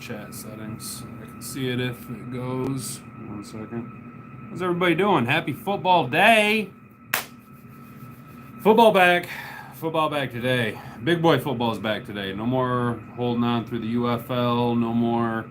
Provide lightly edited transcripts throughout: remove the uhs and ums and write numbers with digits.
chat settings. I can see it if it goes. 1 second. How's everybody doing? Happy football day. Football back. Football back today. Big boy football is back today. No more holding on through the UFL. No more,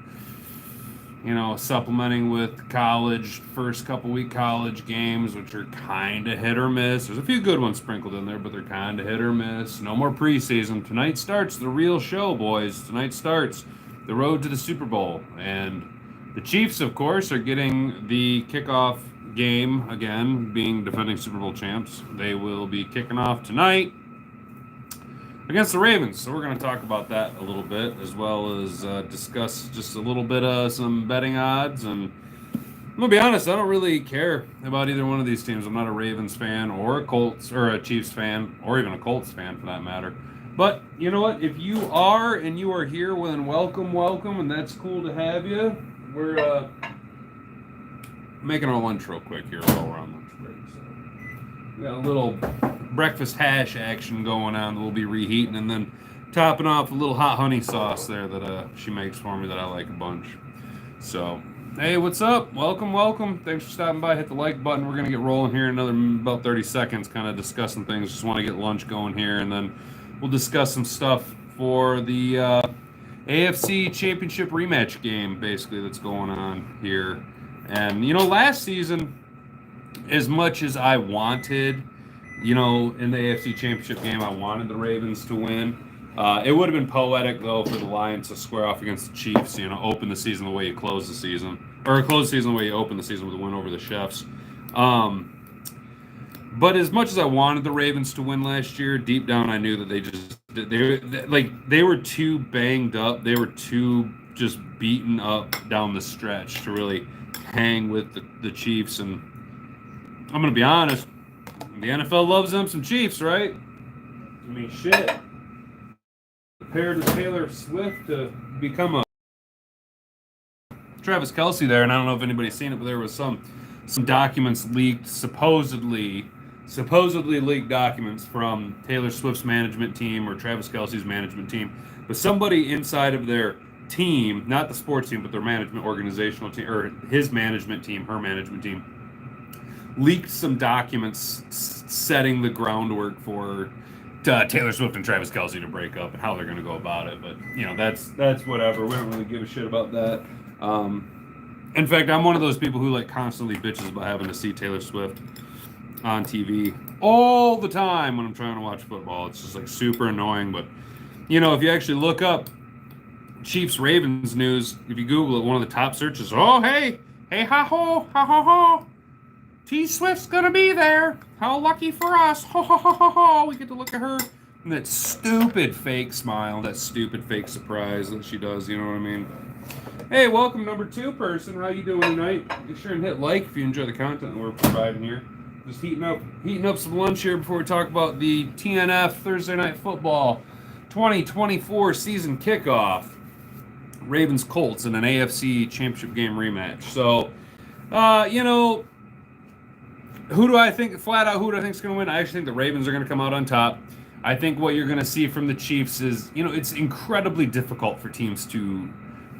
supplementing with college, first couple week college games, which are kind of hit or miss. There's a few good ones sprinkled in there, but they're kind of hit or miss. No more preseason. Tonight starts the real show, boys. Tonight starts the road to the Super Bowl. And the Chiefs, of course, are getting the kickoff game again, being defending Super Bowl champs. They will be kicking off tonight against the Ravens. So we're going to talk about that a little bit, as well as discuss just a little bit of some betting odds. And I'm going to be honest, I don't really care about either one of these teams. I'm not a Ravens fan or a Colts or a Chiefs fan or even a Colts fan for that matter. But you know what? If you are and you are here, well, then welcome, and that's cool to have you. We're making our lunch real quick here while we're on lunch break. So we got a little breakfast hash action going on that we'll be reheating, and then topping off a little hot honey sauce there that she makes for me that I like a bunch. So, hey, what's up? Welcome. Thanks for stopping by. Hit the like button. We're going to get rolling here in another about 30 seconds, kind of discussing things. Just want to get lunch going here, and then we'll discuss some stuff for the AFC Championship rematch game, basically, that's going on here. And, last season, as much as I wanted, in the AFC Championship game, I wanted the Ravens to win. It would have been poetic, though, for the Lions to square off against the Chiefs, open the season the way you close the season. Or close the season the way you open the season with a win over the Chiefs. But as much as I wanted the Ravens to win last year, deep down I knew that they were too banged up. They were too just beaten up down the stretch to really hang with the Chiefs. And I'm going to be honest, the NFL loves them some Chiefs, right? I mean, shit. Compared to Taylor Swift to become a Travis Kelce there, and I don't know if anybody's seen it, but there was some documents leaked, supposedly leaked documents from Taylor Swift's management team or Travis Kelce's management team, but somebody inside of their team, not the sports team, but their management organizational team, or his management team, her management team, leaked some documents setting the groundwork for Taylor Swift and Travis Kelce to break up and how they're going to go about it. But, that's whatever. We don't really give a shit about that. In fact, I'm one of those people who constantly bitches about having to see Taylor Swift on TV all the time when I'm trying to watch football. It's just super annoying. But, if you actually look up Chiefs Ravens news, if you Google it, one of the top searches, hey, ha ho, T Swift's gonna be there. How lucky for us. Ho ho ho ho ho. We get to look at her. And that stupid fake smile, that stupid fake surprise that she does, you know what I mean? Hey, welcome number 2 person. How you doing tonight? Be sure and hit like if you enjoy the content we're providing here. Just heating up some lunch here before we talk about the TNF Thursday Night Football 2024 season kickoff. Ravens Colts in an AFC Championship game rematch. So, who do I think is going to win? I actually think the Ravens are going to come out on top. I think what you're going to see from the Chiefs is, it's incredibly difficult for teams to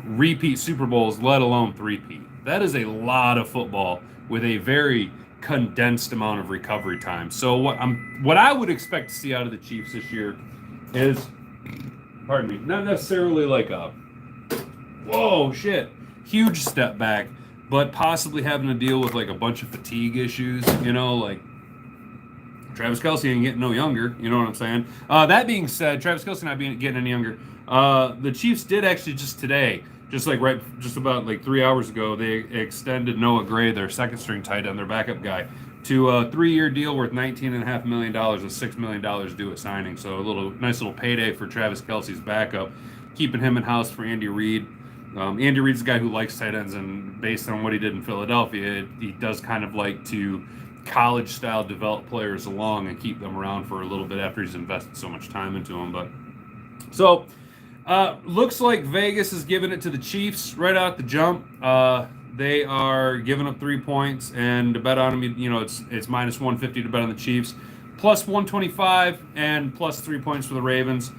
repeat Super Bowls, let alone three-peat. That is a lot of football with a very condensed amount of recovery time. So what I would expect to see out of the Chiefs this year is, not necessarily huge step back, but possibly having to deal with a bunch of fatigue issues, Travis Kelce ain't getting no younger, you know what I'm saying? That being said, Travis Kelce not getting any younger. The Chiefs did actually just today, just about 3 hours ago, they extended Noah Gray, their second string tight end, their backup guy, to a 3-year deal worth $19.5 million with $6 million due at signing. So a nice little payday for Travis Kelce's backup, keeping him in house for Andy Reid. Andy Reid's a guy who likes tight ends, and based on what he did in Philadelphia, he does kind of like to college-style develop players along and keep them around for a little bit after he's invested so much time into them. But so looks like Vegas is giving it to the Chiefs right out the jump. They are giving up 3 points, and to bet on them, it's minus 150 to bet on the Chiefs, plus 125, and plus 3 points for the Ravens.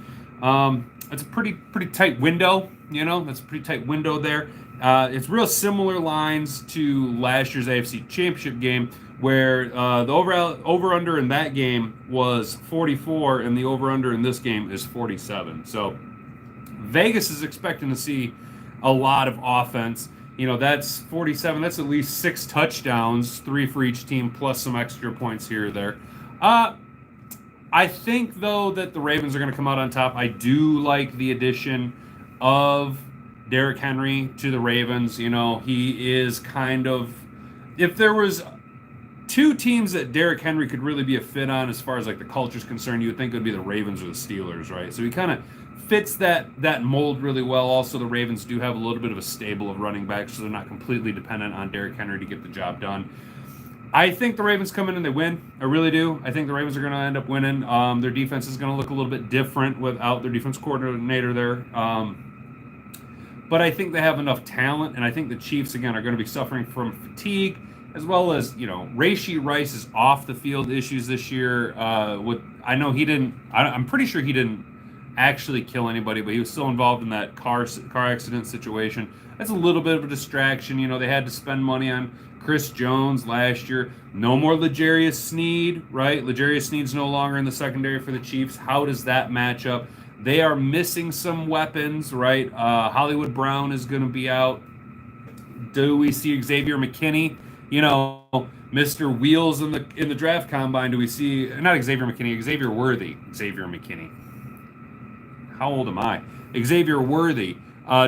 It's a pretty tight window. That's a pretty tight window there. It's real similar lines to last year's AFC Championship game, where the over-under in that game was 44, and the over-under in this game is 47. So Vegas is expecting to see a lot of offense. That's 47. That's at least 6 touchdowns, 3 for each team, plus some extra points here or there. I think, though, that the Ravens are going to come out on top. I do like the addition of Derrick Henry to the Ravens. He is kind of, if there was 2 teams that Derrick Henry could really be a fit on as far as like the culture is concerned, you would think it would be the Ravens or the Steelers, right? So he kind of fits that mold really well. Also, the Ravens do have a little bit of a stable of running backs, so they're not completely dependent on Derrick Henry to get the job done. I think the Ravens come in and they win. I really do. I think the Ravens are going to end up winning. Their defense is going to look a little bit different without their defense coordinator there. But I think they have enough talent, and I think the Chiefs, again, are going to be suffering from fatigue, as well as, Rashee Rice's off-the-field issues this year. I'm pretty sure he didn't actually kill anybody, but he was still involved in that car accident situation. That's a little bit of a distraction. They had to spend money on Chris Jones last year. No more L'Jarius Sneed, right? L'Jarius Sneed's no longer in the secondary for the Chiefs. How does that match up? They are missing some weapons, right? Hollywood Brown is going to be out. Do we see Xavier McKinney? Mr. Wheels in the draft combine. Do we see not Xavier McKinney, Xavier Worthy? Xavier McKinney. How old am I? Xavier Worthy.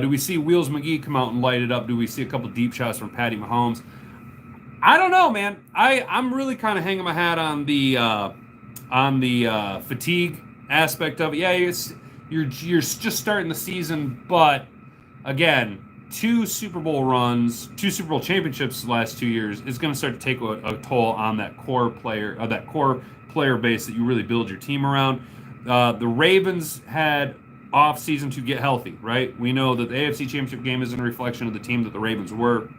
Do we see Wheels McGee come out and light it up? Do we see a couple deep shots from Patty Mahomes? I don't know, man. I'm really kind of hanging my hat on the fatigue aspect of it. Yeah, you're just starting the season, but again, 2 Super Bowl runs, 2 Super Bowl championships the last 2 years is going to start to take a toll on that core player base that you really build your team around. The Ravens had off season to get healthy, right? We know that the AFC Championship game isn't a reflection of the team that the Ravens were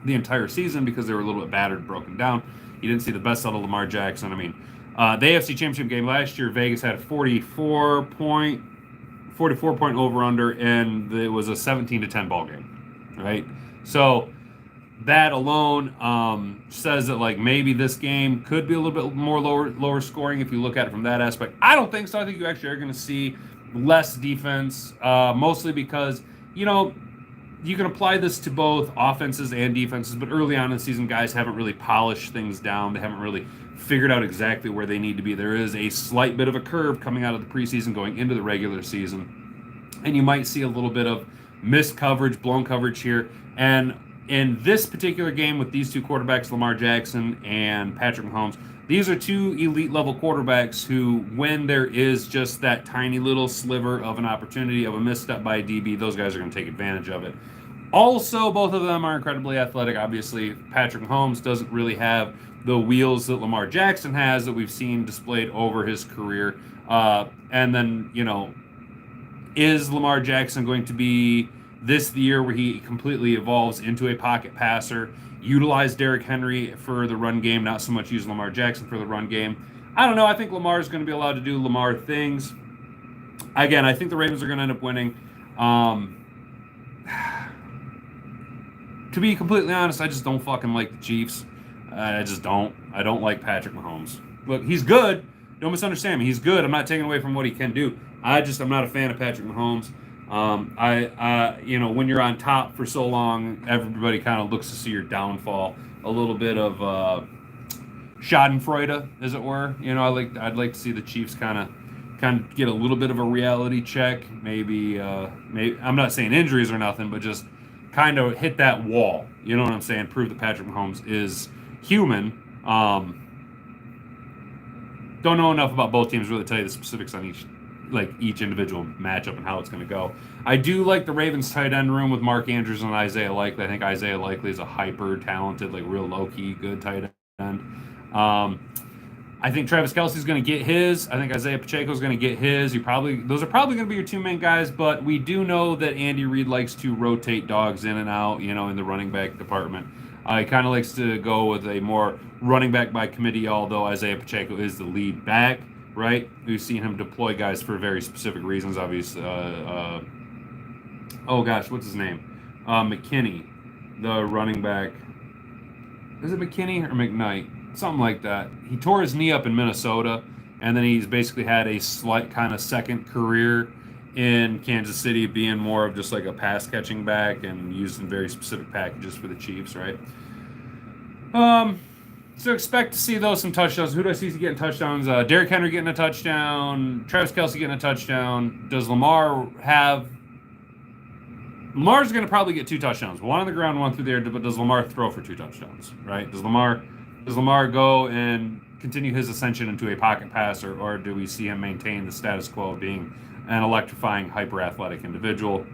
the entire season because they were a little bit battered, broken down. You didn't see the best out of Lamar Jackson. The AFC Championship game last year, Vegas had a 44 point over-under, and it was a 17-10 ball game, right? So that alone says that maybe this game could be a little bit more lower scoring if you look at it from that aspect. I don't think so. I think you actually are going to see less defense, mostly because you can apply this to both offenses and defenses, but early on in the season, guys haven't really polished things down. They haven't really figured out exactly where they need to be. There is a slight bit of a curve coming out of the preseason going into the regular season, and you might see a little bit of missed coverage, blown coverage here. And in this particular game with these 2 quarterbacks, Lamar Jackson and Patrick Mahomes, these are 2 elite-level quarterbacks who, when there is just that tiny little sliver of an opportunity of a misstep by a DB, those guys are going to take advantage of it. Also, both of them are incredibly athletic. Obviously, Patrick Mahomes doesn't really have the wheels that Lamar Jackson has that we've seen displayed over his career. And then, is Lamar Jackson going to be this the year where he completely evolves into a pocket passer, utilize Derrick Henry for the run game, not so much use Lamar Jackson for the run game? I don't know. I think Lamar is going to be allowed to do Lamar things. Again, I think the Ravens are going to end up winning. To be completely honest, I just don't fucking like the Chiefs. I just don't. I don't like Patrick Mahomes. Look, he's good. Don't misunderstand me. He's good. I'm not taking away from what he can do. I'm not a fan of Patrick Mahomes. When you're on top for so long, everybody kind of looks to see your downfall. A little bit of Schadenfreude, as it were. I'd like to see the Chiefs kind of get a little bit of a reality check. Maybe I'm not saying injuries or nothing, but just kind of hit that wall. You know what I'm saying? Prove that Patrick Mahomes is human. Don't know enough about both teams to really tell you the specifics on each individual matchup and how it's going to go. I do like the Ravens tight end room with Mark Andrews and Isaiah Likely. I think Isaiah Likely is a hyper talented, real low-key good tight end. I think Travis Kelce's going to get his. I think Isaiah Pacheco's going to get his. Those are probably going to be your 2 main guys, but we do know that Andy Reid likes to rotate dogs in and out, in the running back department. He kind of likes to go with a more running back by committee, although Isaiah Pacheco is the lead back, right? We've seen him deploy guys for very specific reasons, obviously. Oh gosh, what's his name? McKinney, the running back. Is it McKinney or McKnight? Something like that. He tore his knee up in Minnesota, and then he's basically had a slight kind of second career in Kansas City, being more of just like a pass catching back and used in very specific packages for the Chiefs, right? Um, so expect to see those some touchdowns. Who do I see getting touchdowns? Derrick Henry getting a touchdown. Travis Kelce getting a touchdown. Does Lamar have? Lamar's going to probably get 2 touchdowns, one on the ground, one through the air. But does Lamar throw for 2 touchdowns? Right? Does Lamar go and continue his ascension into a pocket passer, or do we see him maintain the status quo of being an electrifying, hyper athletic individual?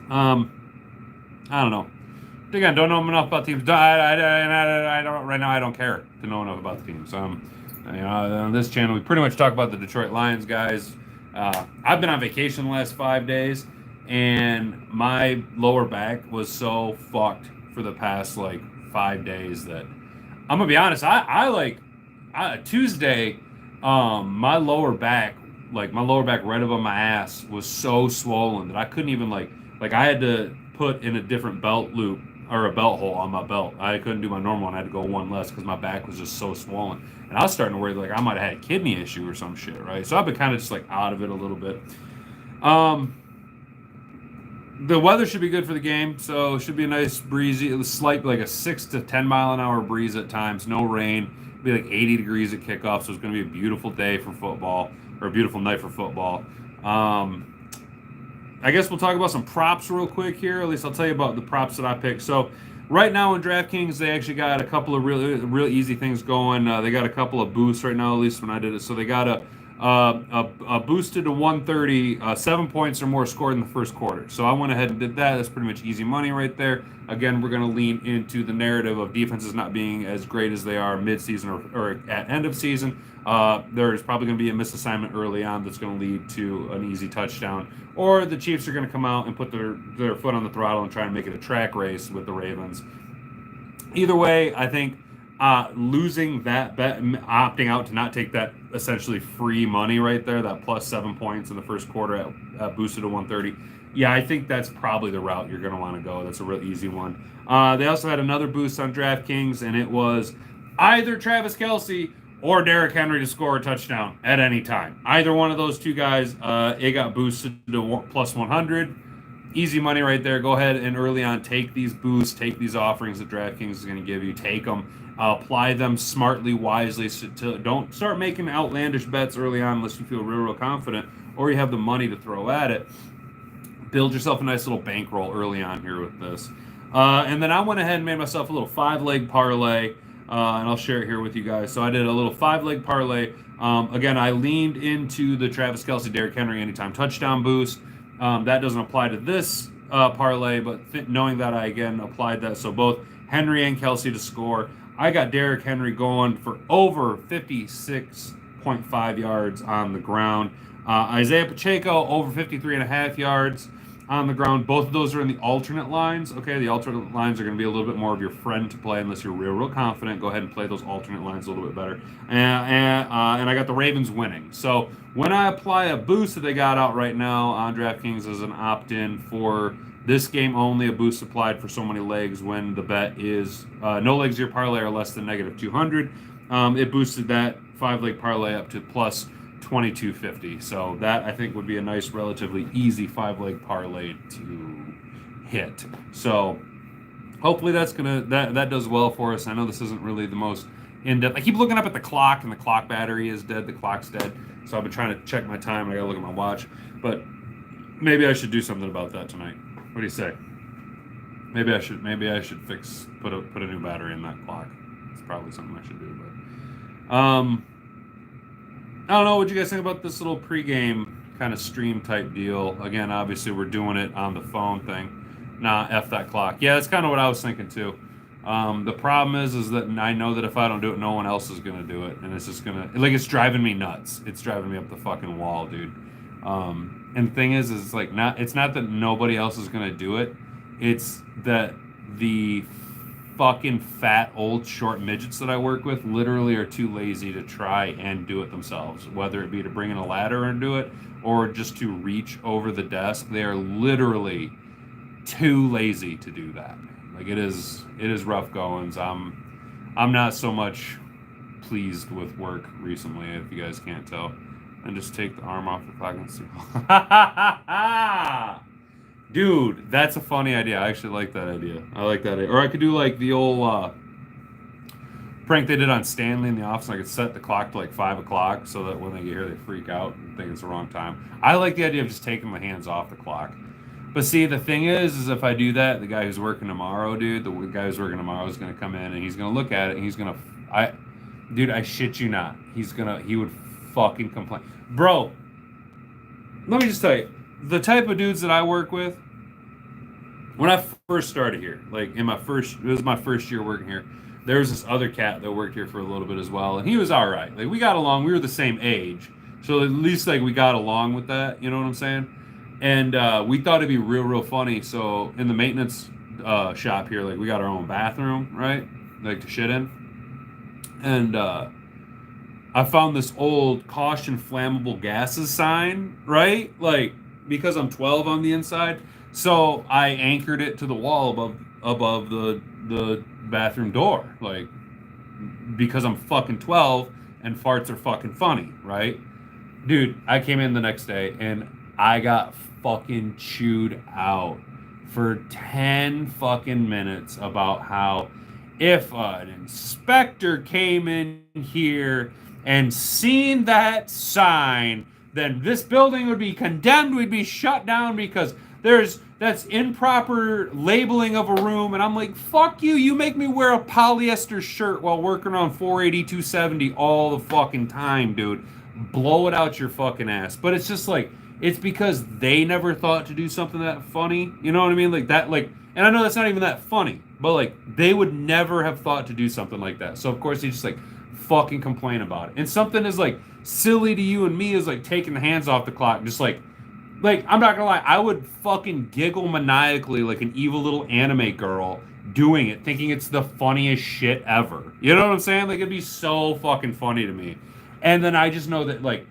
I don't know. Again, don't know enough about teams. I don't right now. I don't care to know enough about the teams. On this channel, we pretty much talk about the Detroit Lions guys. I've been on vacation the last 5 days, and my lower back was so fucked for the past like 5 days that I'm gonna be honest. Tuesday, my lower back, right above my ass, was so swollen that I couldn't even like I had to put in a different belt loop or a belt hole on my belt. I couldn't do my normal one. I had to go one less because my back was just so swollen. And I was starting to worry like I might have had a kidney issue or some shit, right? So I've been kind of just like out of it a little bit. The weather should be good for the game, so it should be a nice breezy. It was slight, like a 6 to 10 mile an hour breeze at times. No rain. It'll be like 80 degrees at kickoff, so it's going to be a beautiful day for football, or a beautiful night for football. I guess we'll talk about some props real quick here. At least I'll tell you about the props that I picked. So right now in DraftKings, they actually got a couple of real easy things going. They got a couple of boosts right now, at least when I did it. So they got a boosted to 130, 7 points or more scored in the first quarter. So I went ahead and did that. That's pretty much easy money right there. Again, we're going to lean into the narrative of defenses not being as great as they are mid-season or at end of season. There's probably going to be a misassignment early on that's going to lead to an easy touchdown. Or the Chiefs are going to come out and put their foot on the throttle and try and make it a track race with the Ravens. Either way, I think losing that bet, opting out to not take that essentially free money right there, that plus 7 points in the first quarter at boosted to 130. Yeah, I think that's probably the route you're going to want to go. That's a real easy one. They also had another boost on DraftKings, and it was either Travis Kelce or Derrick Henry to score a touchdown at any time. Either one of those two guys, it got boosted to plus 100. Easy money right there. Go ahead and early on take these boosts, take these offerings that DraftKings is going to give you. Take them, apply them smartly, wisely. Don't start making outlandish bets early on unless you feel real confident or you have the money to throw at it. Build yourself a nice little bankroll early on here with this. And then I went ahead and made myself a little 5-leg parlay. And I'll share it here with you guys. So I did a little 5-leg parlay. Again, I leaned into the Travis Kelce, Derrick Henry anytime touchdown boost. That doesn't apply to this parlay, but knowing that I, again, applied that. So both Henry and Kelce to score. I got Derrick Henry going for over 56.5 yards on the ground. Isaiah Pacheco over 53.5 yards on the ground. Both of those are in the alternate lines. Okay, the alternate lines are going to be a little bit more of your friend to play unless you're real confident. Go ahead and play those alternate lines a little bit better. And I got the Ravens winning. So when I apply a boost that they got out right now on DraftKings as an opt-in for this game only, a boost applied for so many legs when the bet is no legs of your parlay are less than negative 200. It boosted that 5-leg parlay up to plus 2250. So that I think would be a nice, relatively easy 5-leg parlay to hit. So hopefully that does well for us. I know this isn't really the most in-depth. I keep looking up at the clock, and the clock battery is dead. The clock's dead. So I've been trying to check my time, and I gotta look at my watch. But maybe I should do something about that tonight. What do you say? Maybe I should put a new battery in that clock. It's probably something I should do. But I don't know what you guys think about this little pregame kind of stream type deal. Again, obviously we're doing it on the phone thing. Nah, F that clock. Yeah, that's kind of what I was thinking too. The problem is that I know that if I don't do it, no one else is gonna do it, and it's just gonna it's driving me nuts. It's driving me up the fucking wall, dude. And the thing is it's not that nobody else is gonna do it. It's that the fucking fat, old, short midgets that I work with literally are too lazy to try and do it themselves, whether it be to bring in a ladder and do it or just to reach over the desk. They are literally too lazy to do that. Like it is rough goings. I'm not so much pleased with work recently, if you guys can't tell. And just take the arm off the clock and see. Dude, that's a funny idea. I actually like that idea. I like that idea. Or I could do like the old prank they did on Stanley in the office. I could set the clock to like 5 o'clock so that when they get here, they freak out and think it's the wrong time. I like the idea of just taking my hands off the clock. But see, the thing is if I do that, the guy who's working tomorrow, dude, the guy who's working tomorrow is going to come in and he's going to look at it and he's going to, dude, I shit you not. He would fucking complain. Bro, let me just tell you, the type of dudes that I work with, when I first started here, like it was my first year working here, there was this other cat that worked here for a little bit as well, and he was all right. Like we got along, we were the same age, so at least like we got along with that, you know what I'm saying? And we thought it'd be real funny. So in the maintenance shop here, like we got our own bathroom, right? Like to shit in. And I found this old caution flammable gases sign, right? Like because I'm 12 on the inside, so I anchored it to the wall above the bathroom door, like because I'm fucking 12 and farts are fucking funny, right? Dude, I came in the next day and I got fucking chewed out for 10 fucking minutes about how if an inspector came in here and seen that sign, then this building would be condemned, we'd be shut down because that's improper labeling of a room. And I'm like, fuck you, you make me wear a polyester shirt while working on 480, 270 all the fucking time, dude. Blow it out your fucking ass. But it's just like, it's because they never thought to do something that funny. You know what I mean? Like that, like, and I know that's not even that funny, but like they would never have thought to do something like that. So of course they just like fucking complain about it. And something as like silly to you and me is like taking the hands off the clock. Just like I'm not gonna lie, I would fucking giggle maniacally like an evil little anime girl doing it, thinking it's the funniest shit ever. You know what I'm saying? Like it'd be so fucking funny to me. And then I just know that like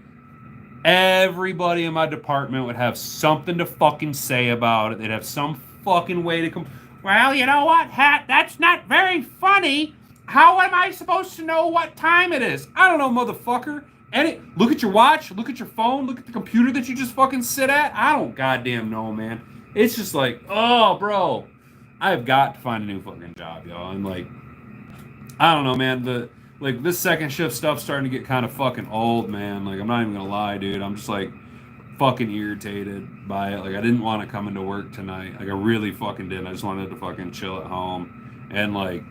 everybody in my department would have something to fucking say about it. They'd have some fucking way to come. Well, you know what, Hat? That's not very funny. How am I supposed to know what time it is? I don't know, motherfucker. Look at your watch. Look at your phone. Look at the computer that you just fucking sit at. I don't goddamn know, man. It's just like, oh, bro. I've got to find a new fucking job, y'all. And like, I don't know, man. Like this second shift stuff's starting to get kind of fucking old, man. Like I'm not even gonna lie, dude. I'm just like fucking irritated by it. Like I didn't want to come into work tonight. Like I really fucking didn't. I just wanted to fucking chill at home. And like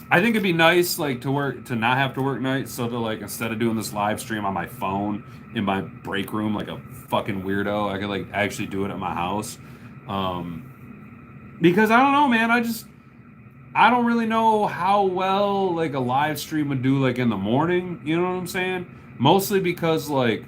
I think it'd be nice like to not have to work nights, so to like instead of doing this live stream on my phone in my break room like a fucking weirdo, I could like actually do it at my house. Because I don't know, man. I don't really know how well like a live stream would do like in the morning, you know what I'm saying? Mostly because like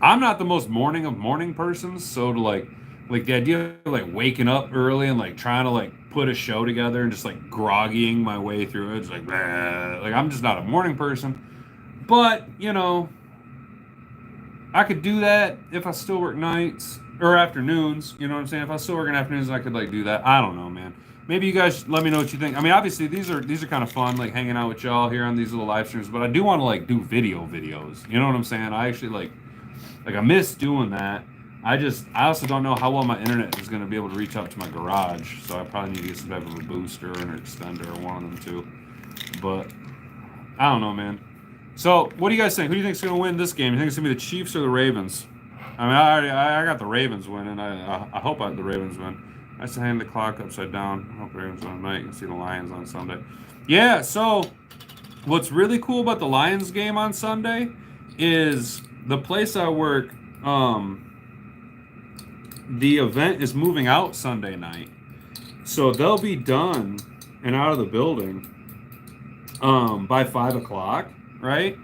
I'm not the most morning of morning persons, so to like the idea of like waking up early and like trying to like put a show together and just like groggying my way through it, it's like bleh. Like I'm just not a morning person. But, you know, I could do that if I still work nights or afternoons, you know what I'm saying? If I still work in afternoons, I could like do that. I don't know, man. Maybe you guys let me know what you think. I mean, obviously these are kind of fun, like hanging out with y'all here on these little live streams, but I do want to like do videos. You know what I'm saying? I actually like I miss doing that. I also don't know how well my internet is going to be able to reach up to my garage, so I probably need to get some type of a booster or an extender or one of them too. But I don't know, man. So what do you guys think? Who do you think is going to win this game? You think it's going to be the Chiefs or the Ravens? I mean, I got the Ravens winning. I hope the Ravens win. I used to hang the clock upside down. I hope the Ravens win tonight. You can see the Lions on Sunday. Yeah, so what's really cool about the Lions game on Sunday is the place I work, the event is moving out Sunday night. So they'll be done and out of the building by 5 o'clock, right?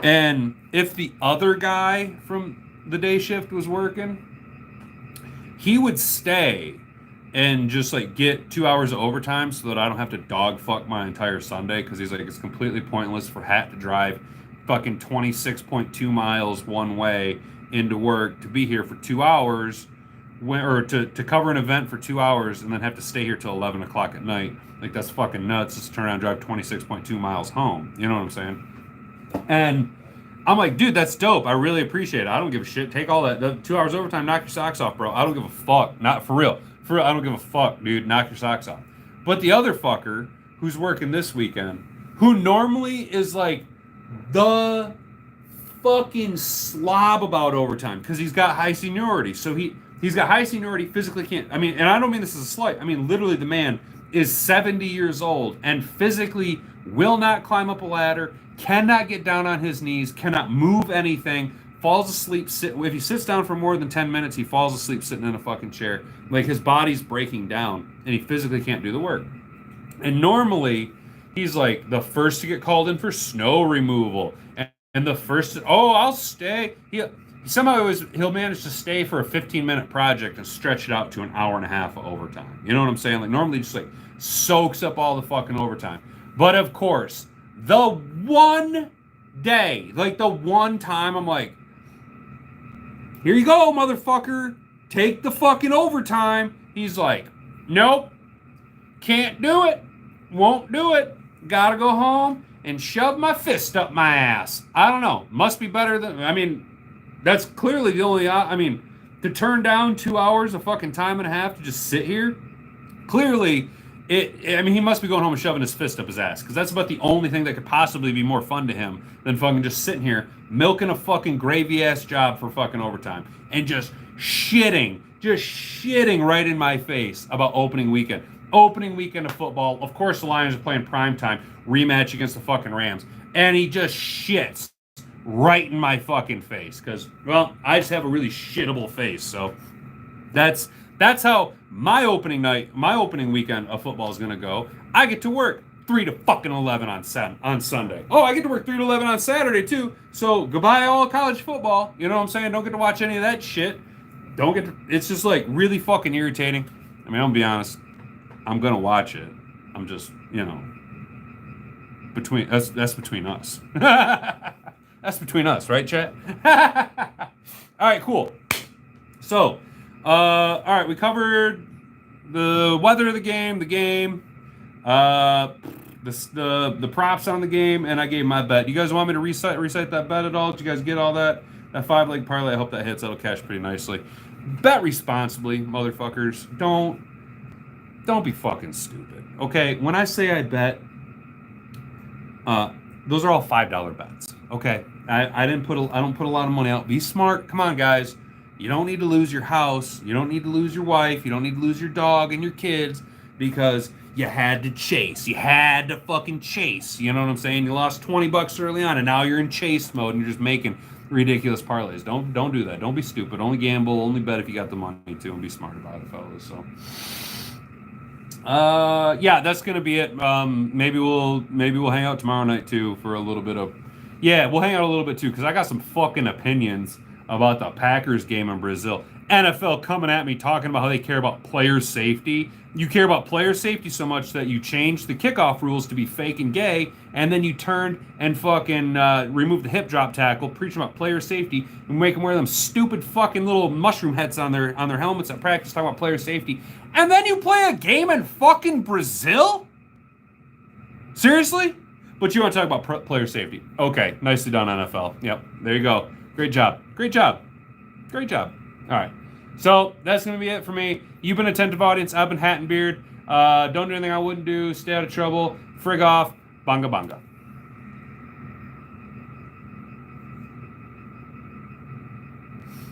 And if the other guy from the day shift was working, he would stay and just like get 2 hours of overtime so that I don't have to dog fuck my entire Sunday, because he's like, it's completely pointless for Hat to drive fucking 26.2 miles one way into work to be here for 2 hours, or to cover an event for 2 hours and then have to stay here till 11 o'clock at night. Like, that's fucking nuts. Just turn around and drive 26.2 miles home. You know what I'm saying? And I'm like, dude, that's dope. I really appreciate it. I don't give a shit. Take all that. The 2 hours overtime, knock your socks off, bro. I don't give a fuck. Not for real. For real, I don't give a fuck, dude. Knock your socks off. But the other fucker who's working this weekend, who normally is like the fucking slob about overtime because he's got high seniority. So he's got high seniority, physically can't. I mean, and I don't mean this as a slight. I mean, literally, the man is 70 years old and physically will not climb up a ladder, cannot get down on his knees, cannot move anything, falls asleep. If he sits down for more than 10 minutes, he falls asleep sitting in a fucking chair. Like, his body's breaking down and he physically can't do the work. And normally, he's like the first to get called in for snow removal. And the first, I'll stay. Somehow he'll manage to stay for a 15-minute project and stretch it out to an hour and a half of overtime. You know what I'm saying? Like, normally just like soaks up all the fucking overtime. But of course, the one day, like the one time, I'm like, here you go, motherfucker. Take the fucking overtime. He's like, nope, can't do it. Won't do it. Gotta go home and shove my fist up my ass. I don't know. Must be better than, I mean, that's clearly the only, I mean, to turn down 2 hours of fucking time and a half to just sit here, clearly, I mean, he must be going home and shoving his fist up his ass, because that's about the only thing that could possibly be more fun to him than fucking just sitting here milking a fucking gravy-ass job for fucking overtime and just shitting right in my face about opening weekend. Opening weekend of football. Of course, the Lions are playing primetime rematch against the fucking Rams, and he just shits right in my fucking face because, well, I just have a really shittable face. So that's how my opening weekend of football is gonna go. I get to work 3 to fucking 11 on Sunday. Oh, I get to work 3 to 11 on Saturday too. So goodbye all college football. You know what I'm saying? Don't get to watch any of that shit. It's just like really fucking irritating. I mean, I'm gonna be honest. I'm gonna watch it. I'm just, that's between us. That's between us, right, chat? All right, cool. So, all right, we covered the weather of the game, the props on the game, and I gave my bet. You guys want me to recite that bet at all? Did you guys get all that? That 5-leg parlay, I hope that hits. That'll cash pretty nicely. Bet responsibly, motherfuckers. Don't be fucking stupid. Okay, when I say I bet, those are all $5 bets. Okay, I don't put a lot of money out. Be smart. Come on, guys. You don't need to lose your house. You don't need to lose your wife. You don't need to lose your dog and your kids because you had to chase. You had to fucking chase. You know what I'm saying? You lost $20 early on, and now you're in chase mode, and you're just making ridiculous parlays. Don't do that. Don't be stupid. Only gamble. Only bet if you got the money to, and be smart about it, fellas. So. Yeah, that's gonna be it. Maybe we'll hang out tomorrow night too for a little bit of. Yeah, we'll hang out a little bit too because I got some fucking opinions about the Packers game in Brazil. NFL coming at me talking about how they care about player safety. You care about player safety so much that you changed the kickoff rules to be fake and gay, and then you turned and fucking removed the hip drop tackle, preaching about player safety, and make them wear them stupid fucking little mushroom heads on their helmets at practice talking about player safety. And then you play a game in fucking Brazil? Seriously? But you want to talk about player safety. Okay, nicely done, NFL. Yep, there you go. Great job. All right. So that's going to be it for me. You've been attentive audience. I've been Hat and Beard. Don't do anything I wouldn't do. Stay out of trouble. Frig off. Banga banga.